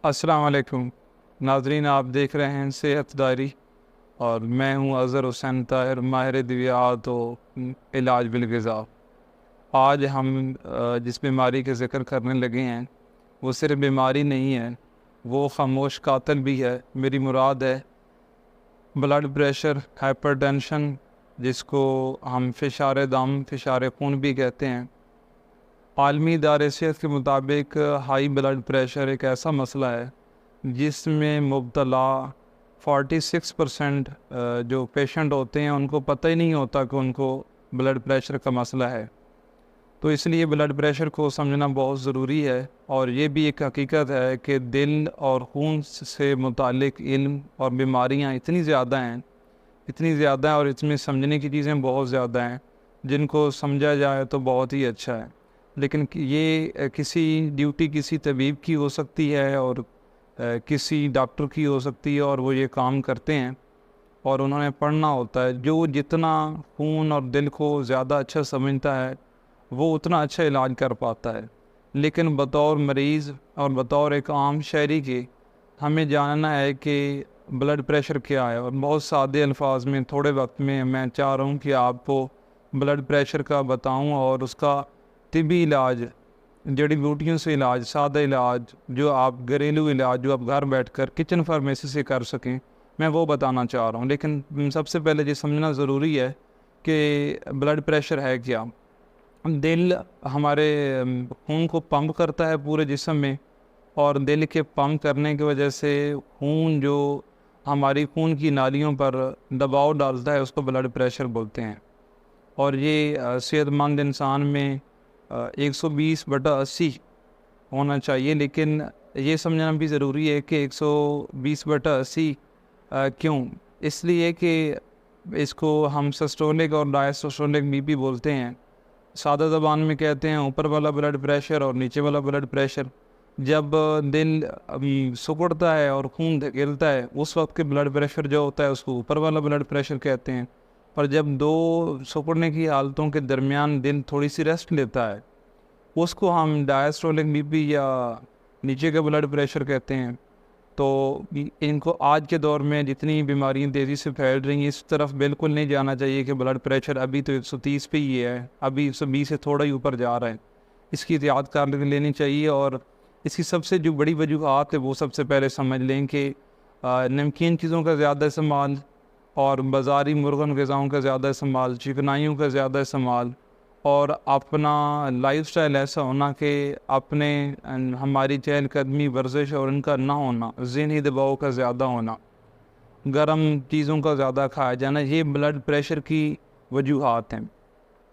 अस्सलाम वालेकुम नाजरीन, आप देख रहे हैं सेहत डायरी और मैं हूं अज़हर हुसैन ताहिर, माहिर दिव्यात व इलाज बिलग़िज़ा। आज हम जिस बीमारी का ज़िक्र करने लगे हैं वो सिर्फ बीमारी नहीं है, वो ख़ामोश कातिल भी है। मेरी मुराद है ब्लड प्रेशर, हाइपरटेंशन, जिसको हम फ़िशार दम, फ़िशार खून भी कहते हैं। आलमी इदारे सेहत के मुताबिक हाई ब्लड प्रेशर एक ऐसा मसला है जिसमें मुब्तला 46% जो पेशेंट होते हैं उनको पता ही नहीं होता कि उनको ब्लड प्रेशर का मसला है। तो इसलिए ब्लड प्रेशर को समझना बहुत ज़रूरी है। और ये भी एक हकीकत है कि दिल और खून से मुतालिक इल्म और बीमारियां इतनी ज़्यादा हैं, इतनी ज़्यादा हैं और इसमें समझने की चीज़ें बहुत ज़्यादा हैं, जिनको समझा जाए तो बहुत ही अच्छा है। लेकिन ये किसी ड्यूटी किसी तबीब की हो सकती है और किसी डॉक्टर की हो सकती है, और वो ये काम करते हैं और उन्होंने पढ़ना होता है। जो जितना खून और दिल को ज़्यादा अच्छा समझता है वो उतना अच्छा इलाज कर पाता है। लेकिन बतौर मरीज़ और बतौर एक आम शहरी के हमें जानना है कि ब्लड प्रेशर क्या है। और बहुत सादे अल्फाज में थोड़े वक्त में मैं चाह रहा हूँ कि आपको ब्लड प्रेशर का बताऊँ और उसका तिबी इलाज, जड़ी बूटियों से इलाज, सादा इलाज, जो आप घरेलू इलाज जो आप घर बैठकर किचन फार्मेसी से कर सकें, मैं वो बताना चाह रहा हूँ। लेकिन सबसे पहले ये समझना ज़रूरी है कि ब्लड प्रेशर है क्या। दिल हमारे खून को पंप करता है पूरे जिस्म में, और दिल के पंप करने की वजह से खून जो हमारी खून की नालियों पर दबाव डालता है उसको ब्लड प्रेशर बोलते हैं। और ये सेहतमंद इंसान में 120/80 होना चाहिए। लेकिन ये समझना भी ज़रूरी है कि 120/80 क्यों? इसलिए कि इसको हम सिस्टोलिक और डायस्टोलिक बीपी बोलते हैं। सादा ज़बान में कहते हैं ऊपर वाला ब्लड प्रेशर और नीचे वाला ब्लड प्रेशर। जब दिल सिकुड़ता है और खून धकेलता है उस वक्त के ब्लड प्रेशर जो होता है उसको ऊपर वाला ब्लड प्रेशर कहते हैं। और जब दो सिकुड़ने की हालतों के दरमियान दिल थोड़ी सी रेस्ट लेता है उसको हम डायस्टोलिक बीपी या नीचे का ब्लड प्रेशर कहते हैं। तो इनको आज के दौर में जितनी बीमारियां तेज़ी से फैल रही हैं इस तरफ बिल्कुल नहीं जाना चाहिए कि ब्लड प्रेशर अभी तो 130 पे ही है, अभी 120 से थोड़ा ही ऊपर जा रहा है। इसकी एहतियात कर लेनी चाहिए। और इसकी सबसे जो बड़ी वजूहत है वो सबसे पहले समझ लें कि नमकीन चीज़ों का ज़्यादा इस्तेमाल और बाज़ारी मुर्गन ग़िज़ाओं का ज़्यादा इस्तेमाल, चिकनाइयों का ज़्यादा इस्तेमाल, और अपना लाइफस्टाइल ऐसा होना कि अपने हमारी चहलकदमी, वर्जिश और इनका ना होना, ज़हनी दबाव का ज़्यादा होना, गर्म चीज़ों का ज़्यादा खाया जाना, ये ब्लड प्रेशर की वजूहात हैं।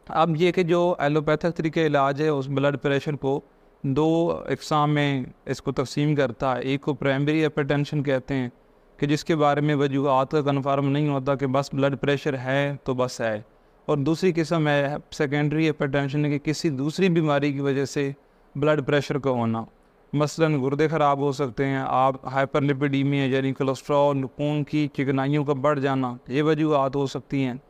अब ये कि जो एलोपैथिक तरीके इलाज है उस ब्लड प्रेशर को दो अक़साम में इसको तकसीम करता है। एक को प्राइमरी हाइपरटेंशन कहते हैं कि जिसके बारे में वजूहात का कन्फर्म नहीं होता कि बस ब्लड प्रेशर है तो बस है। और दूसरी किस्म है सेकेंडरी हाइपरटेंशन कि किसी दूसरी बीमारी की वजह से ब्लड प्रेशर का होना। मसलन गुर्दे ख़राब हो सकते हैं, आप हाइपरलिपिडीमिया यानी कोलेस्ट्रॉल, खून की चिकनाइयों का बढ़ जाना, ये वजूहात हो सकती हैं।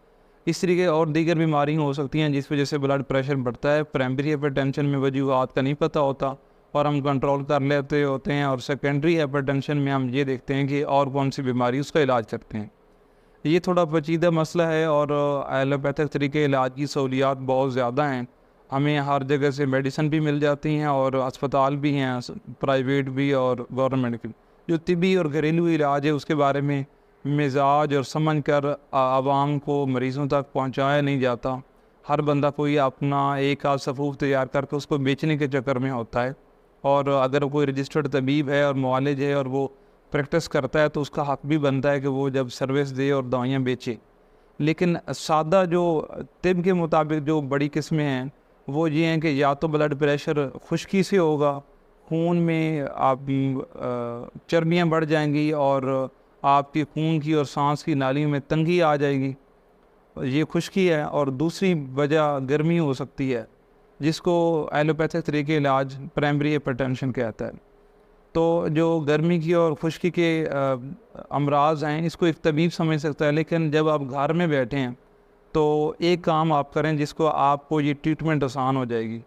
इस तरीके और दीगर बीमारियाँ हो सकती हैं जिस वजह से ब्लड प्रेशर बढ़ता है। प्राइमरी हाइपरटेंशन में वजूहात का नहीं पता होता और हम कंट्रोल कर लेते होते हैं, और सेकेंडरी हाइपरटेंशन में हम ये देखते हैं कि और कौन सी बीमारी उसका इलाज करते हैं। ये थोड़ा पेचीदा मसला है और एलोपैथिक तरीके इलाज की सहूलियात बहुत ज़्यादा हैं। हमें हर जगह से मेडिसिन भी मिल जाती हैं और अस्पताल भी हैं, प्राइवेट भी और गवर्नमेंट भी। जो तिबी और घरेलू इलाज है उसके बारे में मिजाज और समझ कर आवाम को, मरीज़ों तक पहुंचाया नहीं जाता। हर बंदा कोई अपना एक आध सफ़ूफ तैयार करके उसको बेचने के चक्कर में होता है। और अगर कोई रजिस्टर्ड तबीब है और मुआलिज है और वो प्रैक्टिस करता है तो उसका हक़ भी बनता है कि वो जब सर्विस दे और दवाइयाँ बेचे। लेकिन सादा जो तिब के मुताबिक जो बड़ी किस्में हैं वो ये हैं कि या तो ब्लड प्रेशर खुश्की से होगा, खून में आप चर्बियाँ बढ़ जाएंगी और आपकी खून की और सांस की नालियों में तंगी आ जाएगी, ये खुश्की है। और दूसरी वजह गर्मी हो सकती है जिसको एलोपैथिक तरीके इलाज प्राइमरी हाइपरटेंशन कहता है। तो जो गर्मी की और खुश्की के अमराज हैं इसको एक तबीब समझ सकता है। लेकिन जब आप घर में बैठे हैं तो एक काम आप करें जिसको आपको ये ट्रीटमेंट आसान हो जाएगी।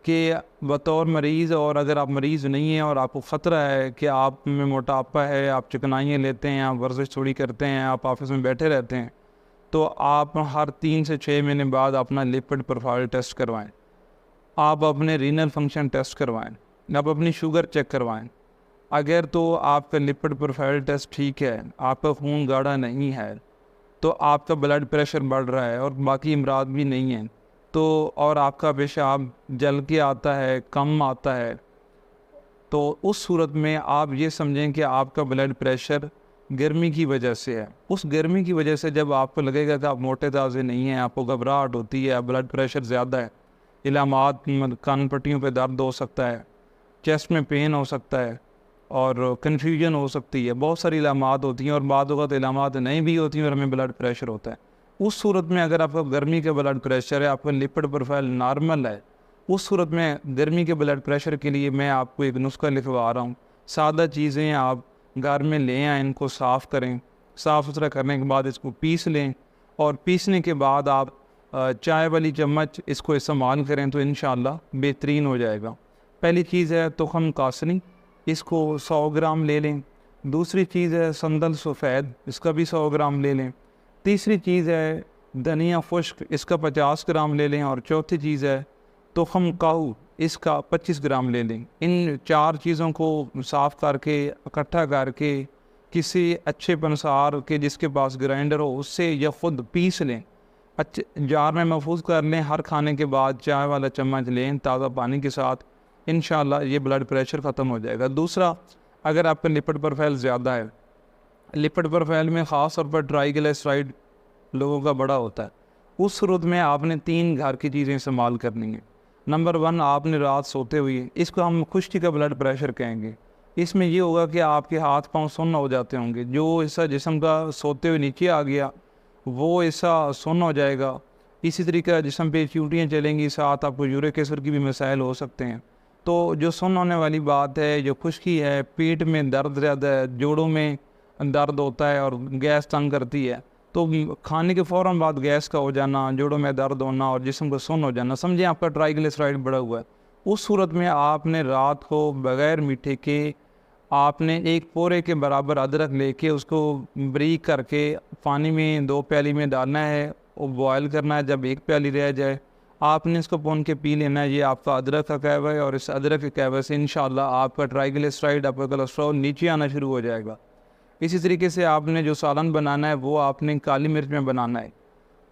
कि बतौर मरीज़, और अगर आप मरीज़ नहीं हैं और आपको ख़तरा है कि आप में मोटापा है, आप चिकनाइयाँ लेते हैं, आप वर्जिश थोड़ी करते हैं, आप ऑफिस में बैठे रहते हैं, तो आप हर 3 से 6 महीने बाद अपना लिपिड प्रोफाइल टेस्ट करवाएं। आप अपने रीनल फंक्शन टेस्ट करवाएं, आप अपनी शुगर चेक करवाएं। अगर तो आपका लिपिड प्रोफाइल टेस्ट ठीक है, आपका खून गाढ़ा नहीं है, तो आपका ब्लड प्रेशर बढ़ रहा है और बाकी अमराज भी नहीं हैं, तो और आपका पेशाब जल के आता है, कम आता है, तो उस सूरत में आप ये समझें कि आपका ब्लड प्रेशर गर्मी की वजह से है। उस गर्मी की वजह से जब आपको लगेगा कि आप मोटे ताज़े नहीं हैं, आपको घबराहट होती है, ब्लड प्रेशर ज़्यादा है, इलामात कान पट्टियों पे दर्द हो सकता है, चेस्ट में पेन हो सकता है और कन्फ्यूजन हो सकती है, बहुत सारी इलामात होती हैं और बाद वक़्त इलामात नहीं भी होती हैं और हमें ब्लड प्रेशर होता है। उस सूरत में अगर आपका गर्मी का ब्लड प्रेशर है, आपका लिपिड प्रोफाइल नॉर्मल है, उस सूरत में गर्मी के ब्लड प्रेशर के लिए मैं आपको एक नुस्खा लिखवा रहा हूँ। सादा चीज़ें आप घर में ले आएँ, इनको साफ़ करें, साफ़ सुथरा करने के बाद इसको पीस लें और पीसने के बाद आप चाय वाली चम्मच इसको इस्तेमाल करें तो इंशाअल्लाह बेहतरीन हो जाएगा। पहली चीज़ है तुखम कासनी, इसको 100 ग्राम ले लें। दूसरी चीज़ है संदल सफ़ेद, इसका भी 100 ग्राम ले लें। तीसरी चीज़ है धनिया खुश्क, इसका 50 ग्राम ले लें। और चौथी चीज़ है तुखम काहू, इसका 25 ग्राम ले लें। इन 4 चीज़ों को साफ़ करके इकट्ठा करके किसी अच्छे पंसार के जिसके पास ग्राइंडर हो उससे या ख़ुद पीस लें, अच्छे जार में महफूज कर लें। हर खाने के बाद चाय वाला चम्मच लें ताज़ा पानी के साथ, इंशाअल्लाह ये ब्लड प्रेशर ख़त्म हो जाएगा। दूसरा, अगर आपका लिपिड प्रोफाइल ज़्यादा है, लिपिड प्रोफाइल में ख़ास तौर पर ट्राइग्लिसराइड लोगों का बड़ा होता है, उस सूरत में आपने 3 घर की चीज़ें इस्तेमाल करनी है। नंबर 1, आपने रात सोते हुए, इसको हम खुश्की का ब्लड प्रेशर कहेंगे। इसमें ये होगा कि आपके हाथ पाँव सुन्न हो जाते होंगे, जो हिस्सा जिस्म का सोते हुए नीचे आ गया वो हिस्सा सुन्न हो जाएगा। इसी तरीके का जिस्म पे चूटियाँ चलेंगी, साथ आपको यूरिक एसिड की भी मसाइल हो सकते हैं। तो जो सुन्न होने वाली बात है, जो खुश्की है, पेट में दर्द ज़्यादा है, जोड़ों में दर्द होता है और गैस तंग करती है, तो खाने के फ़ौरन बाद गैस का हो जाना, जोड़ों में दर्द होना और जिस्म को सुन्न हो जाना, समझें आपका ट्राइग्लिसराइड बढ़ा हुआ है। उस सूरत में आपने रात को बग़ैर मीठे के आपने 1 पोरे के बराबर अदरक लेके उसको बारीक करके पानी में 2 प्याली में डालना है और बॉयल करना है। जब 1 प्याली रह जाए आपने इसको भून के पी लेना है। ये आपका अदरक का कहवा है और इस अदरक के कहवे से इंशाअल्लाह आपका ट्राइग्लिसराइड, आपका कोलेस्ट्रॉल नीचे आना शुरू हो जाएगा। इसी तरीके से आपने जो सालन बनाना है वो आपने काली मिर्च में बनाना है,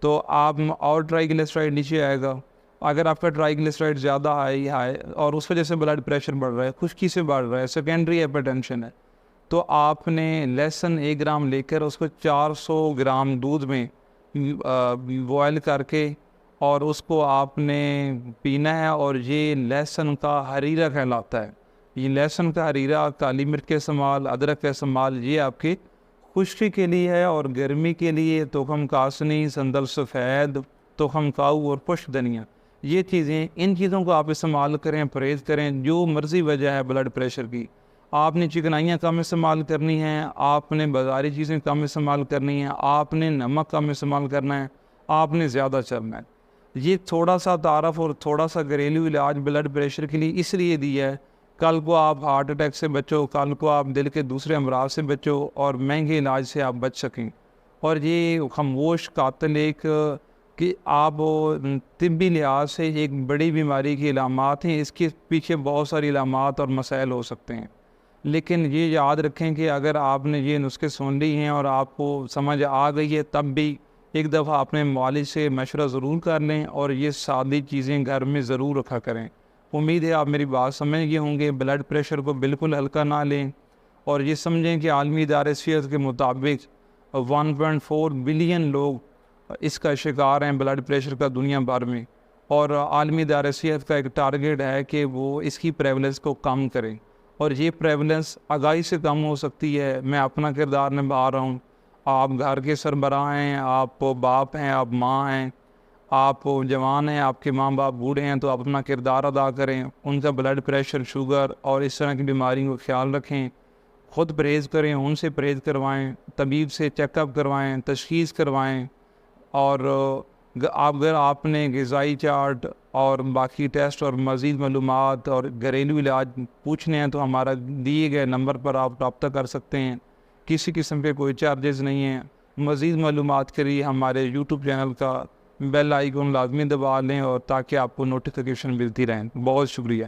तो आप और ट्राइग्लिसराइड नीचे आएगा। अगर आपका ट्राइग्लिसराइड ज़्यादा हाई है और उस वजह से ब्लड प्रेशर बढ़ रहा है, खुश्की से बढ़ रहा है, सेकेंडरी हाइपरटेंशन है, तो आपने लहसुन 1 ग्राम लेकर उसको 400 ग्राम दूध में बॉयल करके और उसको आपने पीना है। और ये लहसुन का हरीरा कहलाता है। ये लहसुन का हरीरा, काली मिर्च के इस्तेमाल, अदरक का इस्तेमाल, ये आपकी खुश्की के लिए है। और गर्मी के लिए तुखम कासनी, संदल सफ़ेद, तुखम काऊ और पुष्प धनिया, ये चीज़ें, इन चीज़ों को आप इस्तेमाल करें, परहेज़ करें। जो मर्ज़ी वजह है ब्लड प्रेशर की, आपने चिकनाइयाँ कम इस्तेमाल करनी हैं, आपने बाज़ारी चीज़ें कम इस्तेमाल करनी हैं, आपने नमक कम इस्तेमाल करना है, आपने ज़्यादा चलना है। ये थोड़ा सा तारफ़ और थोड़ा सा घरेलू इलाज ब्लड प्रेशर के लिए इसलिए दिया है, कल को आप हार्ट अटैक से बचो, कल को आप दिल के दूसरे अमराज से बचो और महंगे इलाज से आप बच सकें। और ये खामोश कातिल एक कि आप तिब्बी लिहाज से एक बड़ी बीमारी की इलामात हैं, इसके पीछे बहुत सारी इलामात और मसाइल हो सकते हैं। लेकिन ये याद रखें कि अगर आपने ये नुस्खे सुन ली हैं और आपको समझ आ गई है, तब भी एक दफ़ा अपने मालिज से मशवरा ज़रूर कर लें और ये सादी चीज़ें घर में ज़रूर रखा करें। उम्मीद है आप मेरी बात समझ गए होंगे। ब्लड प्रेशर को बिल्कुल हल्का ना लें और ये समझें कि आलमी इदारे सेहत के मुताबिक 1.4 बिलियन लोग इसका शिकार हैं, ब्लड प्रेशर का, दुनिया भर में। और आलमी इदारे सेहत का एक टारगेट है कि वो इसकी प्रेवलेंस को कम करें और ये प्रेवलेंस आगाही से कम हो सकती है। मैं अपना किरदार निभा रहा हूँ, आप घर के सरबराह हैं, आप बाप हैं, आप माँ हैं, आप जवान हैं, आपके माँ बाप बूढ़े हैं, तो आप अपना किरदार अदा करें। उनका ब्लड प्रेशर, शुगर और इस तरह की बीमारियों का ख्याल रखें, ख़ुद परहेज़ करें, उनसे परहेज़ करवाएं, तबीब से चेकअप करवाएं, तशख़ीस करवाएं। और अगर आपने ग़िज़ाई चार्ट और बाकी टेस्ट और मज़ीद मालूमात और घरेलू इलाज पूछने हैं तो हमारा दिए गए नंबर पर आप रब्ता कर सकते हैं। किसी किस्म के कोई चार्जेस नहीं हैं। मज़ीद मालूमात के लिए हमारे यूट्यूब चैनल का बेल आइकन लाजमी दबा लें और ताकि आपको नोटिफिकेशन मिलती रहें। बहुत शुक्रिया।